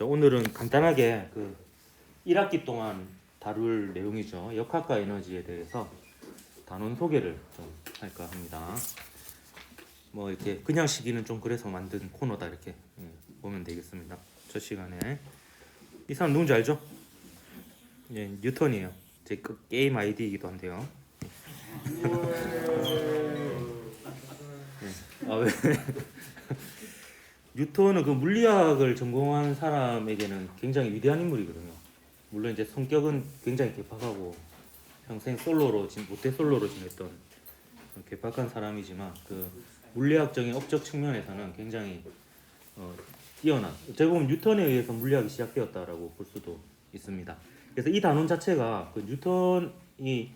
오늘은 간단하게 그 1학기 동안 다룰 내용이죠. 역학과 에너지에 대해서 단원 소개를 좀 할까 합니다. 뭐 이렇게 그냥 시기는 좀 그래서 만든 코너다 이렇게 보면 되겠습니다. 첫 시간에 이 사람 누군지 알죠? 예, 뉴턴이에요. 제 게임 아이디이기도 한데요. 아 왜? 뉴턴은 그 물리학을 전공한 사람에게는 굉장히 위대한 인물이거든요. 물론 이제 성격은 굉장히 개팍하고 평생 솔로로 모태 솔로로 지냈던 개팍한 사람이지만 그 물리학적인 업적 측면에서는 굉장히 뛰어난. 어떻게 보면 뉴턴에 의해서 물리학이 시작되었다라고 볼 수도 있습니다. 그래서 이 단원 자체가 그 뉴턴이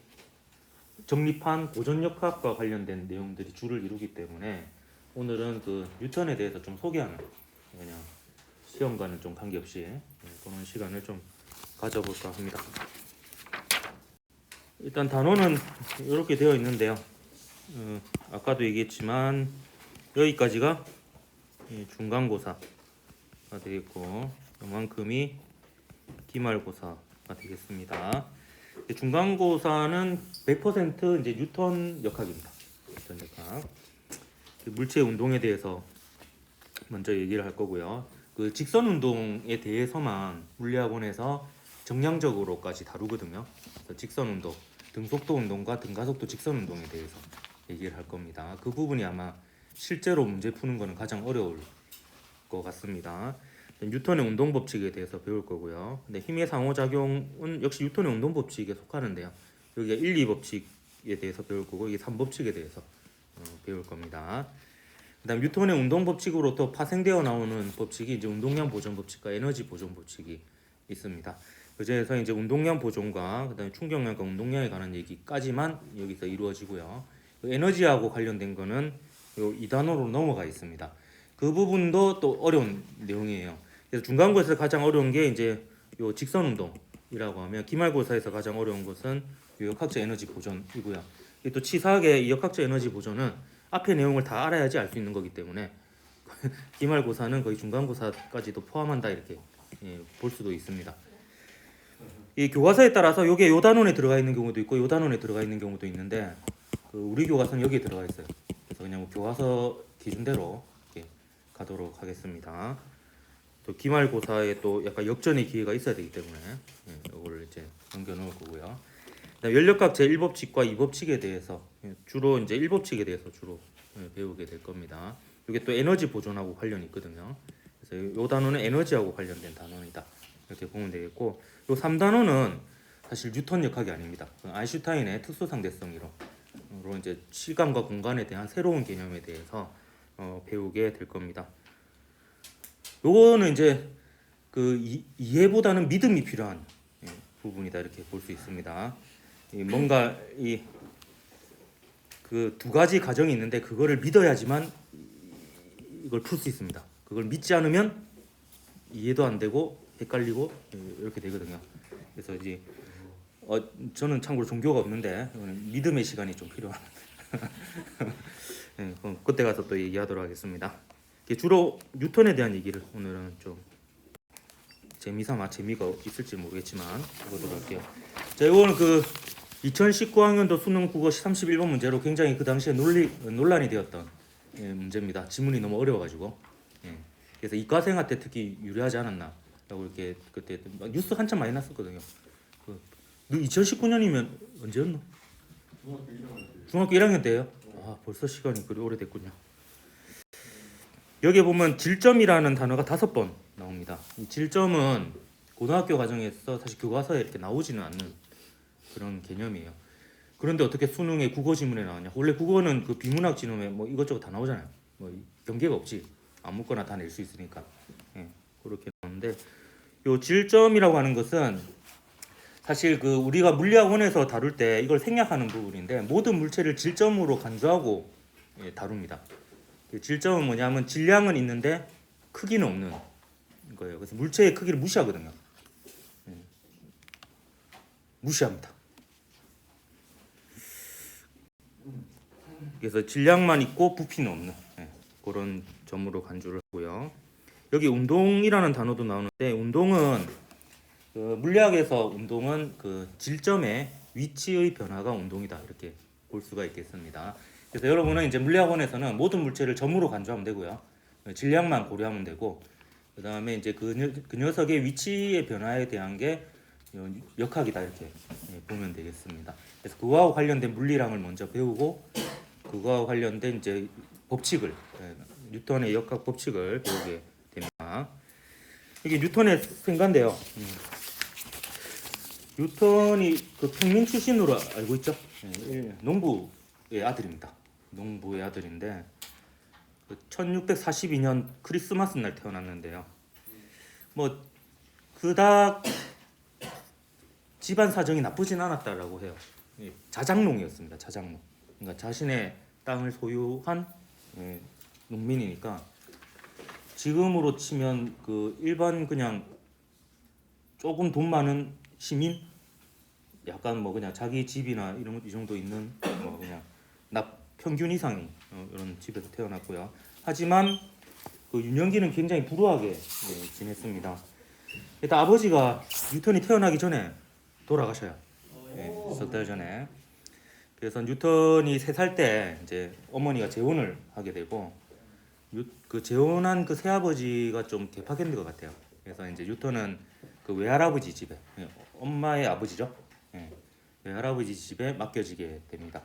정립한 고전역학과 관련된 내용들이 주를 이루기 때문에 오늘은 그 뉴턴에 대해서 좀 소개하는 그냥 시험과는 좀 관계없이 그런 시간을 좀 가져볼까 합니다. 일단 단원은 이렇게 되어 있는데요. 아까도 얘기했지만 여기까지가 중간고사가 되겠고 요만큼이 기말고사가 되겠습니다. 중간고사는 100% 이제 뉴턴 역학입니다. 뉴턴 역학. 물체 운동에 대해서 먼저 얘기를 할 거고요. 그 직선 운동에 대해서만 물리학원에서 정량적으로까지 다루거든요. 그래서 직선 운동, 등속도 운동과 등가속도 직선 운동에 대해서 얘기를 할 겁니다. 그 부분이 아마 실제로 문제 푸는 거는 가장 어려울 것 같습니다. 뉴턴의 운동 법칙에 대해서 배울 거고요. 근데 힘의 상호작용은 역시 뉴턴의 운동 법칙에 속하는데요. 여기가 1, 2법칙에 대해서 배울 거고 이게 3법칙에 대해서 배울 겁니다. 그다음 뉴턴의 운동 법칙으로 또 파생되어 나오는 법칙이 이제 운동량 보존 법칙과 에너지 보존 법칙이 있습니다. 그중에서 이제 운동량 보존과 그다음에 충격량과 운동량에 관한 얘기까지만 여기서 이루어지고요. 에너지하고 관련된 거는 요 2단원으로 넘어가 있습니다. 그 부분도 또 어려운 내용이에요. 그래서 중간고사에서 가장 어려운 게 이제 요 직선 운동이라고 하면 기말고사에서 가장 어려운 것은 요 역학적 에너지 보존이고요. 또 치사하게 이 역학적 에너지 보존은 앞의 내용을 다 알아야지 알 수 있는 거기 때문에 기말고사는 거의 중간고사까지도 포함한다 이렇게 볼 수도 있습니다. 이 교과서에 따라서 요게 요 단원에 들어가 있는 경우도 있고 요 단원에 들어가 있는 경우도 있는데 그 우리 교과서는 여기에 들어가 있어요. 그래서 그냥 뭐 교과서 기준대로 이렇게 가도록 하겠습니다. 또 기말고사에 또 약간 역전의 기회가 있어야 되기 때문에 이거를 이제 넘겨 놓을 거고요. 연력학 제1법칙과 2법칙에 대해서 주로 이제 1법칙에 대해서 주로 배우게 될 겁니다. 이게 또 에너지 보존하고 관련이 있거든요. 그래서 이 단어는 에너지하고 관련된 단어이다. 이렇게 보면 되겠고, 이 3단어는 사실 뉴턴 역학이 아닙니다. 아인슈타인의 특수상대성이로 이제 시간과 공간에 대한 새로운 개념에 대해서 배우게 될 겁니다. 요거는 이제 그 이해보다는 믿음이 필요한 부분이다 이렇게 볼 수 있습니다. 뭔가 이 그 두 가지 과정이 있는데 그거를 믿어야지만 이걸 풀 수 있습니다. 그걸 믿지 않으면 이해도 안 되고 헷갈리고 이렇게 되거든요. 그래서 이제 저는 참고로 종교가 없는데 믿음의 시간이 좀 필요한. 네, 그때 가서 또 얘기하도록 하겠습니다. 주로 뉴턴에 대한 얘기를 오늘은 좀 재미삼아 재미가 있을지 모르겠지만 해보도록 할게요. 자, 이거는 그 2019학년도 수능 국어 31번 문제로 굉장히 그 당시에 논란이 되었던 문제입니다. 지문이 너무 어려워가지고 그래서 이과생한테 특히 유리하지 않았나라고 이렇게 그때 뉴스 한참 많이 났었거든요. 그 2019년이면 언제였노? 중학교 1학년 때요. 아, 벌써 시간이 그리 오래됐군요. 여기에 보면 질점이라는 단어가 5번 나옵니다. 이 질점은 고등학교 과정에서 사실 교과서에 이렇게 나오지는 않는 그런 개념이에요. 그런데 어떻게 수능에 국어 지문에 나왔냐? 원래 국어는 그 비문학 지문에 뭐 이것저것 다 나오잖아요. 뭐 경계가 없지. 아무거나 다 낼 수 있으니까. 그렇게 나오는데 요 질점이라고 하는 것은 사실 그 우리가 물리학원에서 다룰 때 이걸 생략하는 부분인데 모든 물체를 질점으로 간주하고 다룹니다. 질점은 뭐냐면 질량은 있는데 크기는 없는 거예요. 그래서 물체의 크기를 무시하거든요. 무시합니다. 그래서 질량만 있고 부피는 없는 그런 점으로 간주를 하고요. 여기 운동이라는 단어도 나오는데 운동은 그 물리학에서 운동은 그 질점의 위치의 변화가 운동이다 이렇게 볼 수가 있겠습니다. 그래서 여러분은 이제 물리학원에서는 모든 물체를 점으로 간주하면 되고요. 질량만 고려하면 되고 그 다음에 이제 그 녀석의 위치의 변화에 대한 게 역학이다 이렇게 보면 되겠습니다. 그래서 그거하고 관련된 물리량을 먼저 배우고 그거와 관련된 이제 법칙을 뉴턴의 역학 법칙을 배우게 됩니다. 이게 뉴턴의 생가인데요. 뉴턴이 그 평민 출신으로 알고 있죠. 농부의 아들입니다. 농부의 아들인데 1642년 크리스마스 날 태어났는데요. 뭐 그닥 집안 사정이 나쁘진 않았다라고 해요. 자작농이었습니다. 자작농. 그러니까 자신의 땅을 소유한 농민이니까 지금으로 치면 그 일반 그냥 조금 돈 많은 시민, 약간 뭐 그냥 자기 집이나 이런 이 정도 있는 뭐 그냥 평균 이상이 이런 집에서 태어났고요. 하지만 그 유년기는 굉장히 불우하게 지냈습니다. 일단 아버지가 뉴턴이 태어나기 전에 돌아가셔요. 석 달 전에. 그래서 뉴턴이 3살 때 이제 어머니가 재혼을 하게 되고 그 재혼한 그 새아버지가 좀 개파견인 것 같아요. 그래서 이제 뉴턴은 그 외할아버지 집에 엄마의 아버지죠. 외할아버지 집에 맡겨지게 됩니다.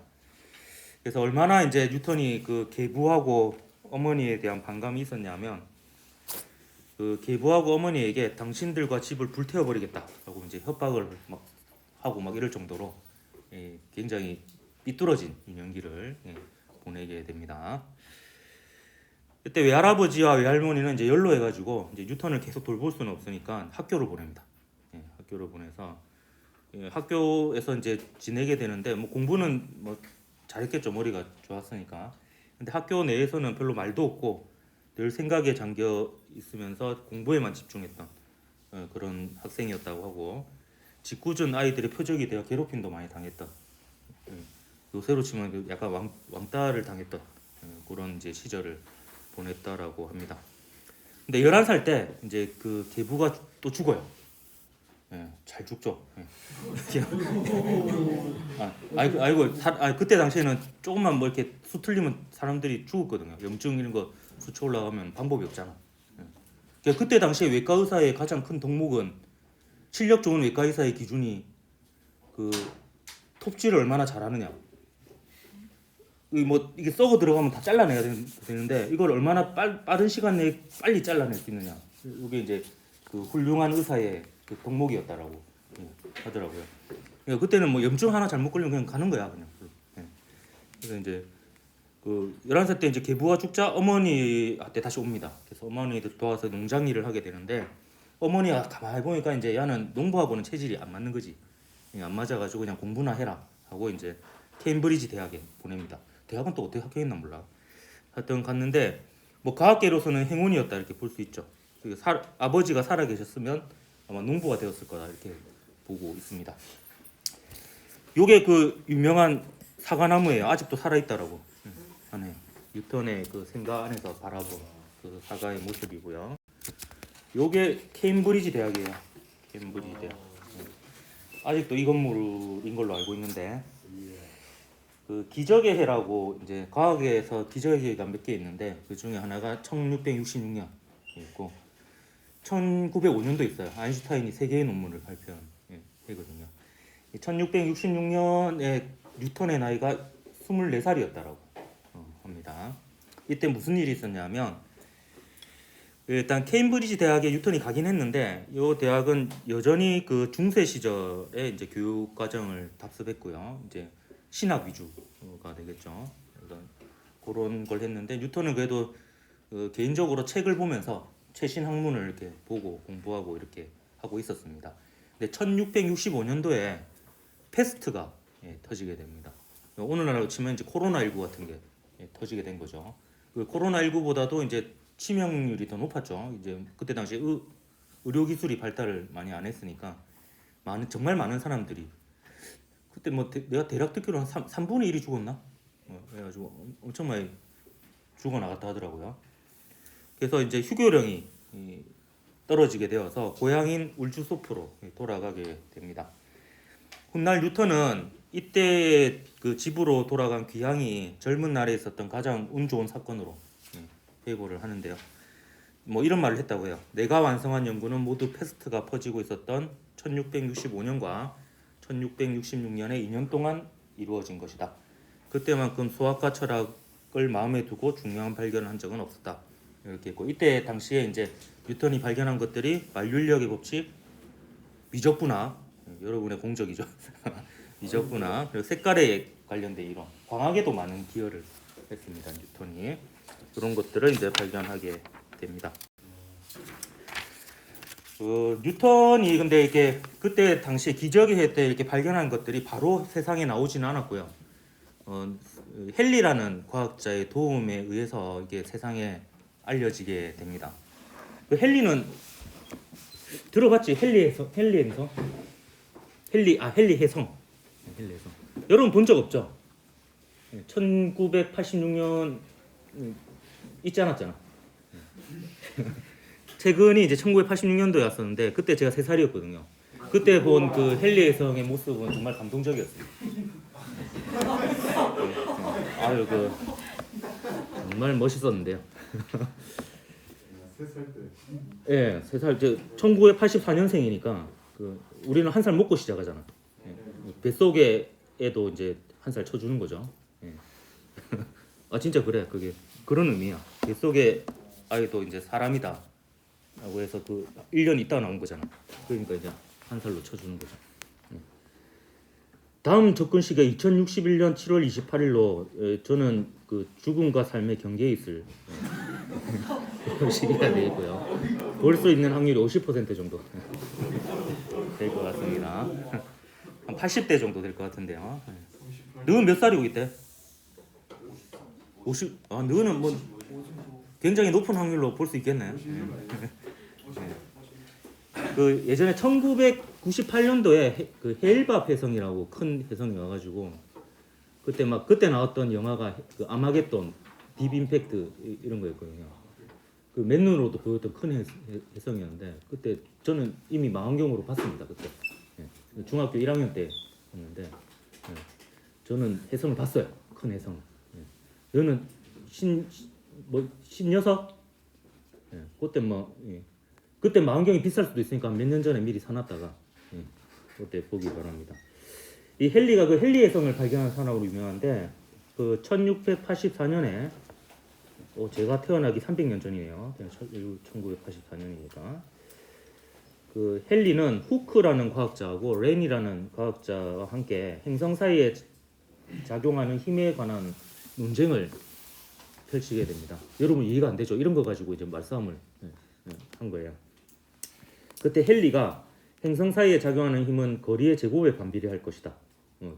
그래서 얼마나 이제 뉴턴이 그 계부하고 어머니에 대한 반감이 있었냐면 그 계부하고 어머니에게 당신들과 집을 불태워버리겠다라고 이제 협박을 막 하고 막 이럴 정도로 굉장히 삐뚤어진 유년기를 보내게 됩니다. 그때 외할아버지와 외할머니는 이제 연로해가지고 이제 뉴턴을 계속 돌볼 수는 없으니까 학교를 보냅니다. 학교를 보내서 학교에서 이제 지내게 되는데 뭐 공부는 뭐 잘했겠죠. 머리가 좋았으니까. 근데 학교 내에서는 별로 말도 없고 늘 생각에 잠겨 있으면서 공부에만 집중했던 그런 학생이었다고 하고 짓궂은 아이들의 표적이 되어 괴롭힘도 많이 당했던 요새로 치면 약간 왕따를 당했던 그런 이제 시절을 보냈다라고 합니다. 근데 11살 때 이제 그 계부가 또 죽어요. 잘 죽죠. 그때 당시에는 조금만 뭐 이렇게 수틀리면 사람들이 죽었거든요. 염증 이런 거 수치 올라가면 방법이 없잖아. 그러니까 그때 당시에 외과 의사의 가장 큰 덕목은 실력 좋은 외과 의사의 기준이 그 톱질을 얼마나 잘하느냐. 뭐 이게 썩어 들어가면 다 잘라내야 되는데 이걸 얼마나 빠른 시간 내에 빨리 잘라낼 수 있느냐. 이게 이제 그 훌륭한 의사의 그 덕목이었다라고 하더라고요. 그러니까 그때는 뭐 염증 하나 잘못 걸리면 그냥 가는 거야 그냥. 그래서 이제 그 11살 때 이제 계부가 죽자 어머니한테 다시 옵니다. 그래서 어머니들 도와서 농장 일을 하게 되는데 어머니가 가만히 보니까 이제 야는 농부하고는 체질이 안 맞는 거지. 안 맞아가지고 그냥 공부나 해라 하고 이제 케임브리지 대학에 보냅니다. 대학은 또 어떻게 합격했나 몰라. 하여튼 갔는데 뭐 과학계로서는 행운이었다 이렇게 볼 수 있죠. 아버지가 살아 계셨으면 아마 농부가 되었을 거다 이렇게 보고 있습니다. 요게 그 유명한 사과나무예요. 아직도 살아 있다라고 하네요. 뉴턴의 그 생가 안에서 바라본 그 사과의 모습이고요. 요게 케임브리지 대학이에요. 케임브리지 대학. 아직도 이 건물인 걸로 알고 있는데 그 기적의 해라고 이제 과학에서 기적의 해가 몇 개 있는데 그 중에 하나가 1666년 있고 1905년도 있어요. 아인슈타인이 3개의 논문을 발표한 해거든요. 1666년에 뉴턴의 나이가 24살이었다라고 합니다. 이때 무슨 일이 있었냐면 일단 케임브리지 대학에 뉴턴이 가긴 했는데 이 대학은 여전히 그 중세 시절에 이제 교육 과정을 답습했고요. 이제 신학 위주가 되겠죠. 그래서 그런 걸 했는데 뉴턴은 그래도 개인적으로 책을 보면서 최신 학문을 이렇게 보고 공부하고 이렇게 하고 있었습니다. 근데 1665년도에 패스트가 터지게 됩니다. 오늘날로 치면 이제 코로나19 같은 게 터지게 된 거죠. 그 코로나19보다도 이제 치명률이 더 높았죠. 이제 그때 당시에 의료 기술이 발달을 많이 안 했으니까 정말 많은 사람들이 그때 뭐 내가 대략 듣기로는 3분의 1이 죽었나? 그래가지고 엄청 많이 죽어나갔다 하더라고요. 그래서 이제 휴교령이 떨어지게 되어서 고향인 울주소프로 돌아가게 됩니다. 훗날 뉴턴은 이때 그 집으로 돌아간 귀향이 젊은 날에 있었던 가장 운 좋은 사건으로 회고를 하는데요. 뭐 이런 말을 했다고 해요. 내가 완성한 연구는 모두 패스트가 퍼지고 있었던 1665년과 1666년의 2년 동안 이루어진 것이다. 그때만큼 수학과 철학을 마음에 두고 중요한 발견을 한 적은 없었다. 이렇게 했고, 이때 당시에 이제 뉴턴이 발견한 것들이 만륜력의 법칙, 미적분학, 여러분의 공적이죠. 미적분학, 그리고 색깔에 관련된 이론, 광학에도 많은 기여를 했습니다. 뉴턴이 그런 것들을 이제 발견하게 됩니다. 뉴턴이 근데 이렇게 그때 당시에 기적의 때 이렇게 발견한 것들이 바로 세상에 나오지는 않았고요. 헨리라는 과학자의 도움에 의해서 이게 세상에 알려지게 됩니다. 그 헨리는 들어봤지? 헨리 해성. 헨리 해성. 여러분 본 적 없죠? 1986년 있지 않았잖아. 최근이 이제 1986년도였었는데 그때 제가 3살이었거든요. 그때 본 그 헨리 해성의 모습은 정말 감동적이었어요. 아유 그 정말 멋있었는데요. 3살 때. 예, 3살. 저 1984년생이니까 그 우리는 한 살 먹고 시작하잖아. 예. 뱃속에도 이제 한 살 쳐주는 거죠. 예. 아 진짜 그래. 그게 그런 의미야. 뱃속에 아이도 이제 사람이다. 라고 해서 그 1년 있다가 나온 거잖아. 그러니까 이제 한 살로 쳐주는 거죠. 예. 다음 접근 시기가 2061년 7월 28일로 저는 그 죽음과 삶의 경계에 있을 그런 시기가 되고요. 볼 수 있는 확률이 50% 정도 될 것 같습니다. 한 80대 정도 될 것 같은데요. 너는 몇 살이고 있대? 50. 아, 너는 뭐 굉장히 높은 확률로 볼 수 있겠네. 그 예전에 1998년도에 그 헤일밥 해성이라고 큰 해성이 와가지고 그때 나왔던 영화가 그 아마겟돈, 딥 임팩트 이런 거였거든요. 그 맨눈으로도 보였던 큰 해성이었는데 그때 저는 이미 망원경으로 봤습니다. 그때 중학교 1학년 때였는데 저는 해성을 봤어요. 큰 해성. 저는 신여섯. 그때 그때 망원경이 비쌀 수도 있으니까 몇 년 전에 미리 사놨다가 그때 보기 바랍니다. 이 헨리가 그 헨리 해성을 발견한 사람으로 유명한데 그 1684년에 제가 태어나기 300년 전이네요. 1984년이니까 그 헨리는 후크라는 과학자하고 레인이라는 과학자와 함께 행성 사이에 작용하는 힘에 관한 논쟁을 펼치게 됩니다. 여러분 이해가 안 되죠? 이런 거 가지고 이제 말싸움을 한 거예요. 그때 헨리가 행성 사이에 작용하는 힘은 거리의 제곱에 반비례할 것이다.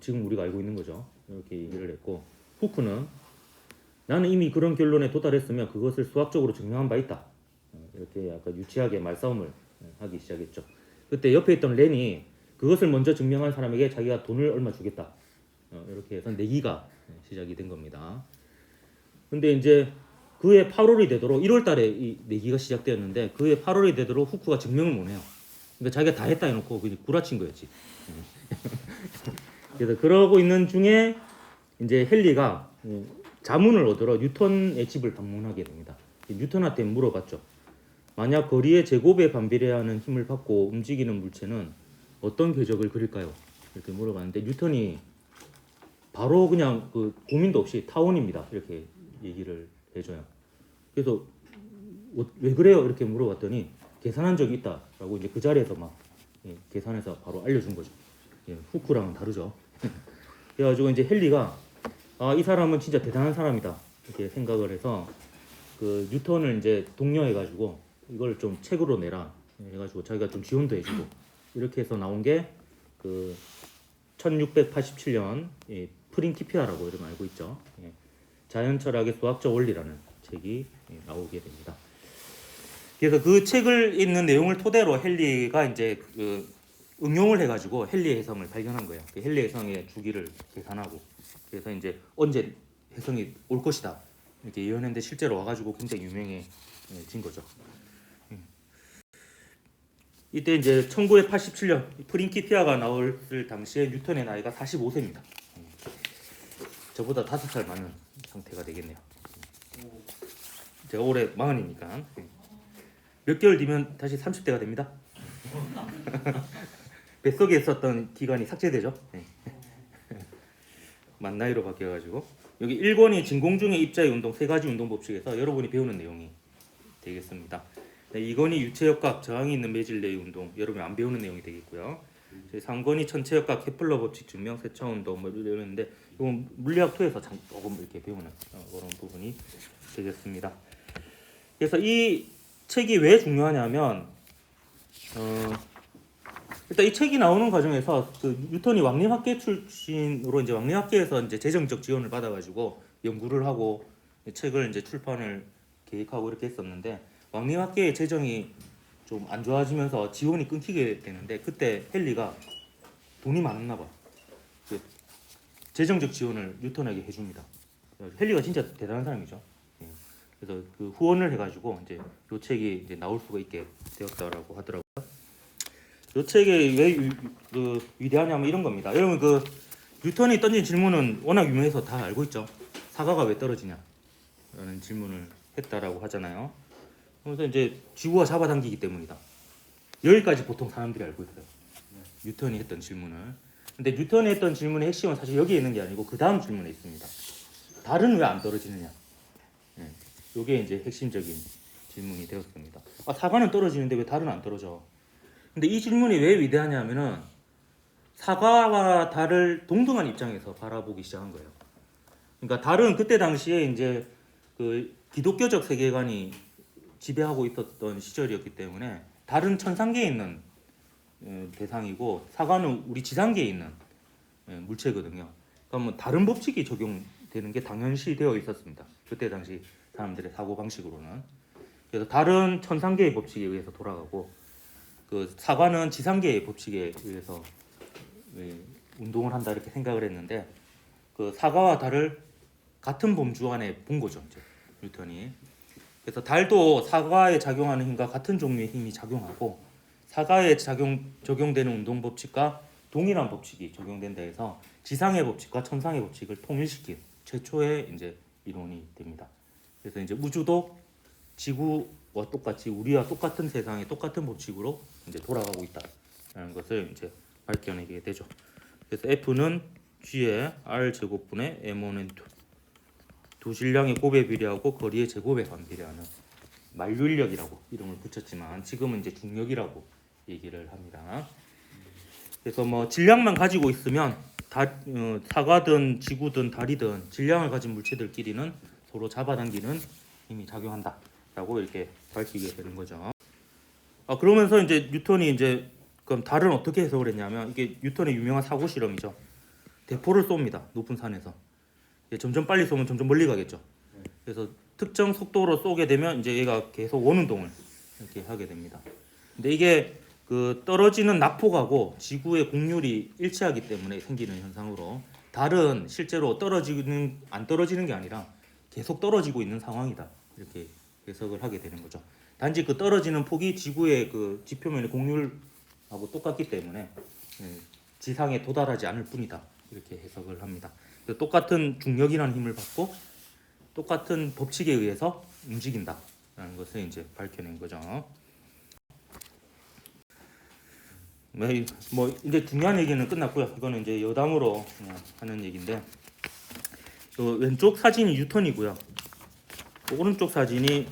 지금 우리가 알고 있는 거죠. 이렇게 얘기를 했고 후크는 나는 이미 그런 결론에 도달했으며 그것을 수학적으로 증명한 바 있다. 이렇게 약간 유치하게 말싸움을 하기 시작했죠. 그때 옆에 있던 렌이 그것을 먼저 증명한 사람에게 자기가 돈을 얼마 주겠다. 이렇게 해서 내기가 시작이 된 겁니다. 근데 이제 그해 8월이 되도록 1월 달에 이 내기가 시작되었는데 그해 8월이 되도록 후크가 증명을 못 해요. 그러니까 자기가 다 했다 해놓고 그냥 구라친 거였지. 그래서 그러고 있는 중에 이제 헨리가 자문을 얻으러 뉴턴의 집을 방문하게 됩니다. 뉴턴한테 물어봤죠. 만약 거리의 제곱에 반비례하는 힘을 받고 움직이는 물체는 어떤 궤적을 그릴까요? 이렇게 물어봤는데 뉴턴이 바로 그냥 그 고민도 없이 타원입니다. 이렇게 얘기를 해줘요. 그래서 왜 그래요? 이렇게 물어봤더니 계산한 적이 있다라고 이제 그 자리에서 막 계산해서 바로 알려준 거죠. 후크랑은 다르죠. 그래가지고 이제 헨리가 이 사람은 진짜 대단한 사람이다 이렇게 생각을 해서 그 뉴턴을 이제 독려해가지고 이걸 좀 책으로 내라 해가지고 자기가 좀 지원도 해주고 이렇게 해서 나온 게 그 1687년 프린키피아라고 이름 알고 있죠. 자연철학의 수학적 원리라는 책이 나오게 됩니다. 그래서 그 책을 읽는 내용을 토대로 헨리가 이제 그 응용을 해가지고 헨리 해성을 발견한 거예요. 그 헨리 해성의 주기를 계산하고 그래서 이제 언제 해성이 올 것이다 이렇게 예언했는데 실제로 와가지고 굉장히 유명해진 거죠. 이때 이제 1987년 프린키피아가 나왔을 당시에 뉴턴의 나이가 45세입니다. 저보다 5살 많은 상태가 되겠네요. 제가 올해 40이니까 몇 개월 뒤면 다시 30대가 됩니다. 뱃속에 있었던 기간이 삭제되죠. 만 나이로 바뀌어가지고 여기 1권이 진공중의 입자의 운동 3가지 운동 법칙에서 여러분이 배우는 내용이 되겠습니다. 2권이 유체역학 저항이 있는 매질 내의 운동 여러분이 안 배우는 내용이 되겠고요. 3권이 천체역학 케플러 법칙 증명 세차 운동 뭐 이러는데 이건 물리학 2에서 조금 이렇게 배우는 그런 부분이 되겠습니다. 그래서 이 책이 왜 중요하냐면 일단 이 책이 나오는 과정에서 그 뉴턴이 왕립학계 출신으로 이제 왕립학계에서 이제 재정적 지원을 받아가지고 연구를 하고 책을 이제 출판을 계획하고 이렇게 했었는데 왕립학계의 재정이 좀 안 좋아지면서 지원이 끊기게 되는데 그때 헨리가 돈이 많았나 봐. 그 재정적 지원을 뉴턴에게 해줍니다. 헨리가 진짜 대단한 사람이죠. 그래서 그 후원을 해가지고 이제 이 책이 이제 나올 수가 있게 되었다라고 하더라고요. 이 책이 왜 위대하냐면 이런 겁니다. 여러분 그 뉴턴이 던진 질문은 워낙 유명해서 다 알고 있죠. 사과가 왜 떨어지냐? 라는 질문을 했다라고 하잖아요. 그래서 이제 지구가 잡아당기기 때문이다. 여기까지 보통 사람들이 알고 있어요. 뉴턴이 했던 질문을. 근데 뉴턴이 했던 질문의 핵심은 사실 여기에 있는 게 아니고 그 다음 질문에 있습니다. 달은 왜 안 떨어지느냐? 이게 이제 핵심적인 질문이 되었습니다. 사과는 떨어지는데 왜 달은 안 떨어져? 근데 이 질문이 왜 위대하냐면은 사과와 달을 동등한 입장에서 바라보기 시작한 거예요. 그러니까 달은 그때 당시에 이제 그 기독교적 세계관이 지배하고 있었던 시절이었기 때문에 달은 천상계에 있는 대상이고 사과는 우리 지상계에 있는 물체거든요. 그러면 다른 법칙이 적용되는 게 당연시 되어 있었습니다. 그때 당시 사람들의 사고 방식으로는. 그래서 달은 천상계의 법칙에 의해서 돌아가고 그 사과는 지상계의 법칙에 의해서 운동을 한다 이렇게 생각을 했는데 그 사과와 달을 같은 범주 안에 본 거죠, 이제 뉴턴이. 그래서 달도 사과에 작용하는 힘과 같은 종류의 힘이 작용하고 사과에 적용되는 운동 법칙과 동일한 법칙이 적용된다 해서 지상의 법칙과 천상의 법칙을 통일시킨 최초의 이제 이론이 됩니다. 그래서 이제 우주도 지구와 똑같이 우리와 똑같은 세상에 똑같은 법칙으로 이제 돌아가고 있다라는 것을 이제 밝혀내게 되죠. 그래서 F는 G의 R 제곱분의 M1N2 두 질량의 곱에 비례하고 거리의 제곱에 반비례하는 만류인력이라고 이름을 붙였지만 지금은 이제 중력이라고 얘기를 합니다. 그래서 뭐 질량만 가지고 있으면 사과든 지구든 달이든 질량을 가진 물체들끼리는 서로 잡아당기는 힘이 작용한다라고 이렇게 밝히게 되는 거죠. 그러면서 이제 뉴턴이 이제 그럼 달은 어떻게 해석을 했냐면 이게 뉴턴의 유명한 사고 실험이죠. 대포를 쏩니다. 높은 산에서. 점점 빨리 쏘면 점점 멀리 가겠죠. 그래서 특정 속도로 쏘게 되면 이제 얘가 계속 원운동을 이렇게 하게 됩니다. 근데 이게 그 떨어지는 낙폭하고 지구의 곡률이 일치하기 때문에 생기는 현상으로 달은 실제로 안 떨어지는 게 아니라 계속 떨어지고 있는 상황이다. 이렇게 해석을 하게 되는 거죠. 단지 그 떨어지는 폭이 지구의 그 지표면의 곡률하고 똑같기 때문에 지상에 도달하지 않을 뿐이다. 이렇게 해석을 합니다. 똑같은 중력이라는 힘을 받고 똑같은 법칙에 의해서 움직인다라는 것을 이제 밝혀낸 거죠. 뭐 이제 중요한 얘기는 끝났고요. 이거는 이제 여담으로 하는 얘기인데 왼쪽 사진이 뉴턴이고요. 오른쪽 사진이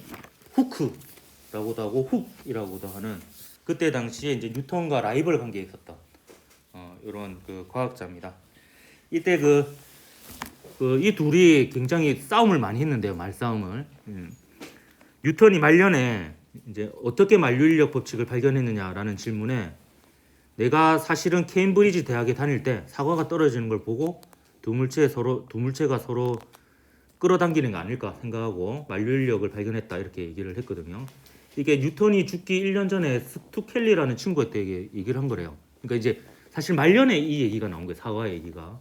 후크라고도 하고 훅이라고도 하는 그때 당시에 이제 뉴턴과 라이벌 관계에 있었던 이런 그 과학자입니다. 이때 이 둘이 굉장히 싸움을 많이 했는데요. 말싸움을. 뉴턴이 말년에 이제 어떻게 만류인력 법칙을 발견했느냐라는 질문에 내가 사실은 케임브리지 대학에 다닐 때 사과가 떨어지는 걸 보고 두 물체가 서로 끌어당기는 게 아닐까 생각하고 만류인력을 발견했다 이렇게 얘기를 했거든요. 이게 뉴턴이 죽기 1년 전에 스투 켈리라는 친구한테 얘기를 한 거래요. 그러니까 이제 사실 말년에 이 얘기가 나온 거예요. 사과 얘기가.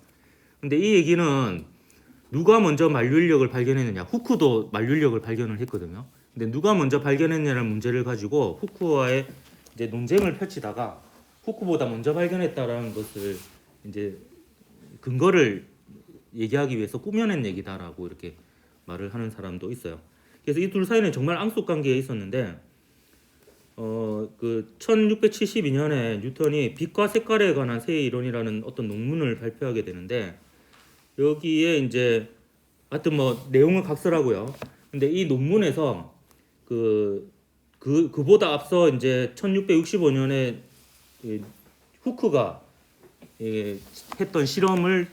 근데 이 얘기는 누가 먼저 만류인력을 발견했느냐. 후크도 만류인력을 발견을 했거든요. 근데 누가 먼저 발견했냐는 문제를 가지고 후크와의 이제 논쟁을 펼치다가 후크보다 먼저 발견했다라는 것을 이제 근거를 얘기하기 위해서 꾸며낸 얘기다라고 이렇게 말을 하는 사람도 있어요. 그래서 이 둘 사이는 정말 앙숙 관계에 있었는데 그 1672년에 뉴턴이 빛과 색깔에 관한 새 이론이라는 어떤 논문을 발표하게 되는데 여기에 이제 하여튼 뭐 내용은 각설하고요. 근데 이 논문에서 그보다 앞서 이제 1665년에 후크가 했던 실험을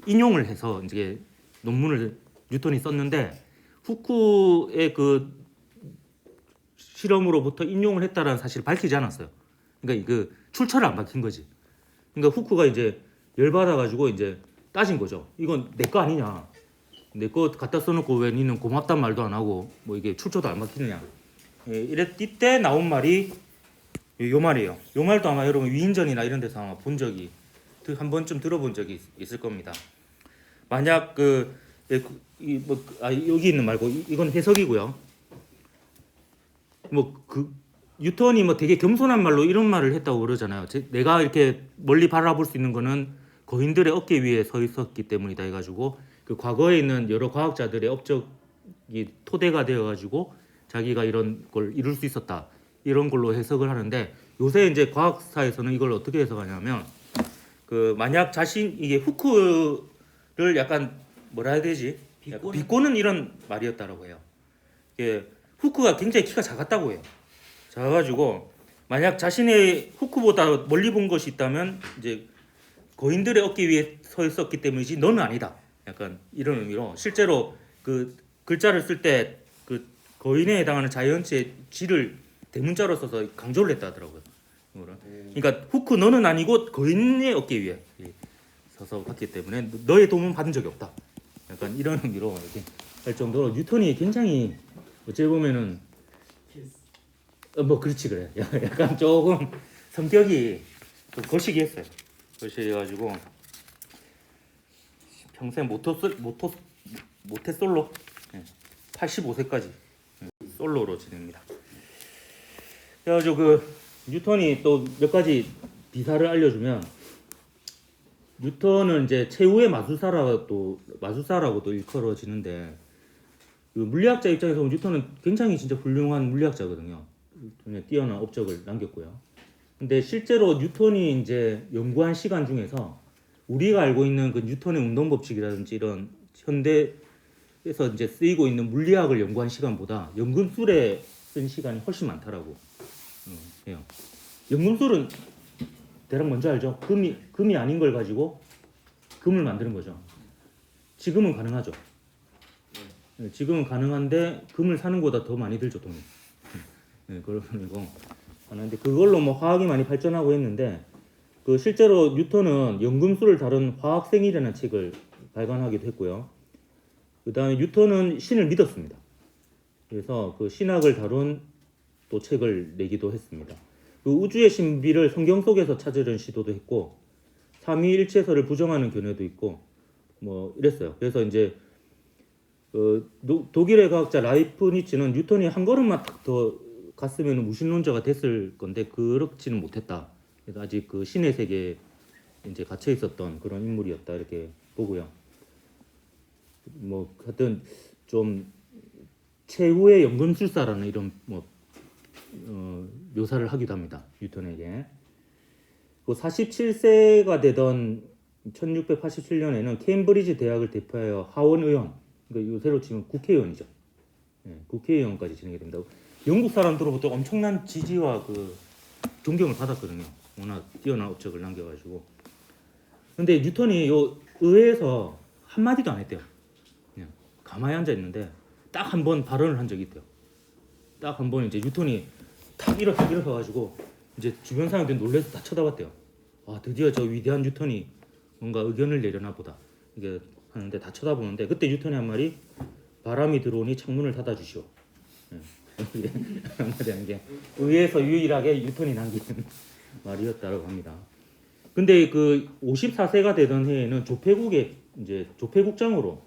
인용을 해서 이제 논문을 뉴턴이 썼는데 후크의 그 실험으로부터 인용을 했다라는 사실을 밝히지 않았어요. 그러니까 그 출처를 안 밝힌 거지. 그러니까 후크가 이제 열받아 가지고 이제 따진 거죠. 이건 내 거 아니냐? 내 거 갖다 써놓고 왜 니는 고맙단 말도 안 하고 뭐 이게 출처도 안 밝히느냐? 이때 나온 말이 요 말이에요. 요 말도 아마 여러분 위인전이나 이런 데서 아마 본 적이 한 번쯤 들어본 적이 있을 겁니다. 만약 여기 있는 말고 이건 해석이고요. 뉴턴이 되게 겸손한 말로 이런 말을 했다고 그러잖아요. 내가 이렇게 멀리 바라볼 수 있는 거는 거인들의 어깨 위에 서 있었기 때문이다 해가지고 그 과거에 있는 여러 과학자들의 업적이 토대가 되어가지고 자기가 이런 걸 이룰 수 있었다 이런 걸로 해석을 하는데 요새 이제 과학사에서는 이걸 어떻게 해석하냐면 만약 이게 후크를 약간 뭐라 해야 되지? 비꼬는 이런 말이었다라고 해요. 후크가 굉장히 키가 작았다고 해요. 작아가지고 만약 자신의 후크보다 멀리 본 것이 있다면 이제 거인들의 어깨 위에 서 있었기 때문이지 너는 아니다. 약간 이런 의미로 실제로 그 글자를 쓸 때 그 거인에 해당하는 자이언츠의 G를 대문자로 써서 강조를 했다 하더라고요. 그러니까 후크 너는 아니고 거인의 어깨 위에 서서 봤기 때문에 너의 도움은 받은 적이 없다. 약간 이런 의미로 이렇게 할 정도로 뉴턴이 굉장히 어찌 보면은 그렇지 그래. 약간 조금 성격이 좀 거시기했어요. 거시기해가지고 평생 모태솔로 85세까지 솔로로 지냅니다. 그래가지고 뉴턴이 또 몇 가지 비사를 알려주면 뉴턴은 이제 최후의 마술사라고도 일컬어지는데 물리학자 입장에서 보면 뉴턴은 굉장히 진짜 훌륭한 물리학자거든요. 뛰어난 업적을 남겼고요. 근데 실제로 뉴턴이 이제 연구한 시간 중에서 우리가 알고 있는 그 뉴턴의 운동 법칙이라든지 이런 현대에서 이제 쓰이고 있는 물리학을 연구한 시간보다 연금술에 쓴 시간이 훨씬 많다라고 해요. 연금술은 대략 뭔지 알죠? 금이 아닌 걸 가지고 금을 만드는 거죠. 지금은 가능하죠. 지금은 가능한데 금을 사는 것보다 더 많이 들죠, 돈이. 그런 거 하는데 그걸로 화학이 많이 발전하고 했는데 실제로 뉴턴은 연금술을 다룬 화학생이라는 책을 발간하기도 했고요. 그 다음에 뉴턴은 신을 믿었습니다. 그래서 그 신학을 다룬 또 책을 내기도 했습니다. 그 우주의 신비를 성경 속에서 찾으려는 시도도 했고 삼위일체설을 부정하는 견해도 있고 이랬어요. 그래서 이제 독일의 과학자 라이프니츠는 뉴턴이 한 걸음만 딱 더 갔으면 무신론자가 됐을 건데 그렇지는 못했다. 그래서 아직 그 신의 세계에 이제 갇혀 있었던 그런 인물이었다 이렇게 보고요. 하여튼 좀 최후의 연금술사라는 이런 묘사를 하기도 합니다. 뉴턴에게. 47세가 되던 1687년에는 케임브리지 대학을 대표하여 하원 의원, 그러니까 요새로 치면 국회의원이죠. 국회의원까지 지내게 됩니다. 영국 사람들로부터 엄청난 지지와 존경을 받았거든요. 워낙 뛰어난 업적을 남겨가지고. 근데 뉴턴이 의회에서 한마디도 안 했대요. 그냥 가만히 앉아 있는데 딱 한 번 발언을 한 적이 있대요. 딱 한 번 이제 뉴턴이 탁 일어서가지고 이제 주변 사람들이 놀라서 다 쳐다봤대요. 드디어 저 위대한 뉴턴이 뭔가 의견을 내려나 보다. 이게 하는데 다 쳐다보는데 그때 뉴턴이 한 말이 바람이 들어오니 창문을 닫아주시오. 한마디 하는 게 의회에서 유일하게 뉴턴이 남긴 말이었다고 합니다. 근데 54세가 되던 해에는 조폐국장으로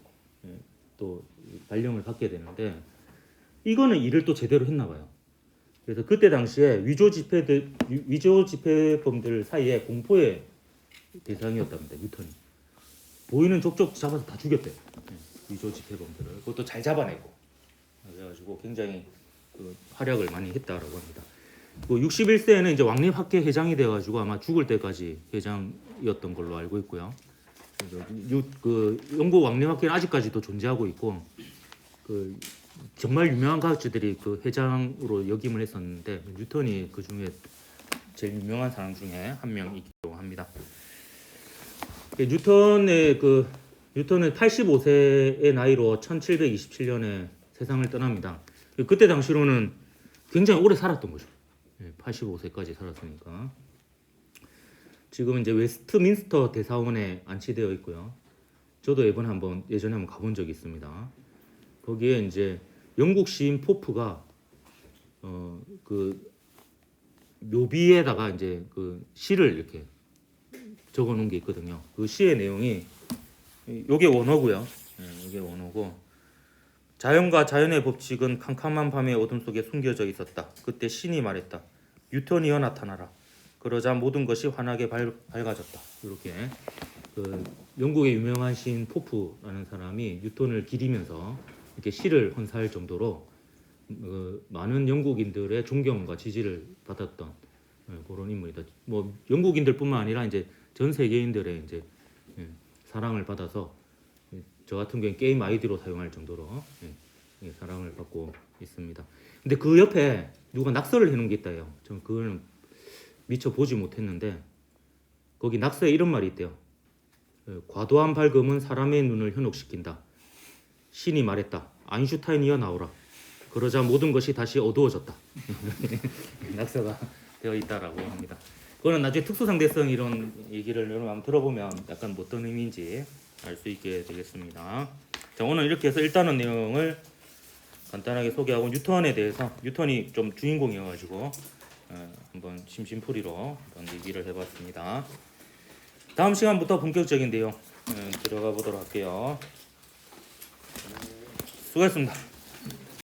또 발령을 받게 되는데 이거는 일을 또 제대로 했나 봐요. 그래서 그때 당시에 위조 지폐범들 사이에 공포의 대상이었답니다. 뉴턴이. 보이는 족족 잡아서 다 죽였대요. 위조 지폐범들을. 그것도 잘 잡아내고. 그래가지고 굉장히 그 활약을 많이 했다라고 합니다. 그 61세에는 이제 왕립학회 회장이 돼가지고 아마 죽을 때까지 회장이었던 걸로 알고 있고요. 그래서 그 영국 왕립학회는 아직까지도 존재하고 있고, 그 정말 유명한 과학자들이 그 회장으로 역임을 했었는데 뉴턴이 그 중에 제일 유명한 사람 중에 한 명이기도 합니다. 뉴턴은 85세의 나이로 1727년에 세상을 떠납니다. 그때 당시로는 굉장히 오래 살았던 거죠. 85세까지 살았으니까. 지금은 이제 웨스트민스터 대사원에 안치되어 있고요. 저도 예전에 한번 가본 적이 있습니다. 거기에 이제 영국 시인 포프가 그 묘비에다가 이제 그 시를 이렇게 적어 놓은 게 있거든요. 그 시의 내용이 요게 원어고요. 이게 원어고, 자연과 자연의 법칙은 캄캄한 밤의 어둠 속에 숨겨져 있었다. 그때 신이 말했다. 뉴턴이여 나타나라. 그러자 모든 것이 환하게 밝아졌다. 이렇게 그 영국의 유명한 시인 포프라는 사람이 뉴턴을 기리면서 이렇게 시를 헌사할 정도로 많은 영국인들의 존경과 지지를 받았던 그런 인물이다. 뭐 영국인들뿐만 아니라 이제 전 세계인들의 이제 사랑을 받아서, 저 같은 경우에 게임 아이디로 사용할 정도로 사랑을 받고 있습니다. 근데 그 옆에 누가 낙서를 해놓은 게 있다요. 전 그거는 미처 보지 못했는데, 거기 낙서에 이런 말이 있대요. 과도한 밝음은 사람의 눈을 현혹시킨다. 신이 말했다. 아인슈타인이여 나오라. 그러자 모든 것이 다시 어두워졌다. 낙서가 되어 있다라고 합니다. 그거는 나중에 특수상대성 이런 얘기를 여러분 한번 들어보면 약간 어떤 의미인지 알 수 있게 되겠습니다. 자, 오늘 이렇게 해서 일단은 내용을 간단하게 소개하고, 뉴턴에 대해서, 뉴턴이 좀 주인공이어가지고 한번 심심풀이로 한번 얘기를 해봤습니다. 다음 시간부터 본격적인 내용 들어가 보도록 할게요. 수고했습니다.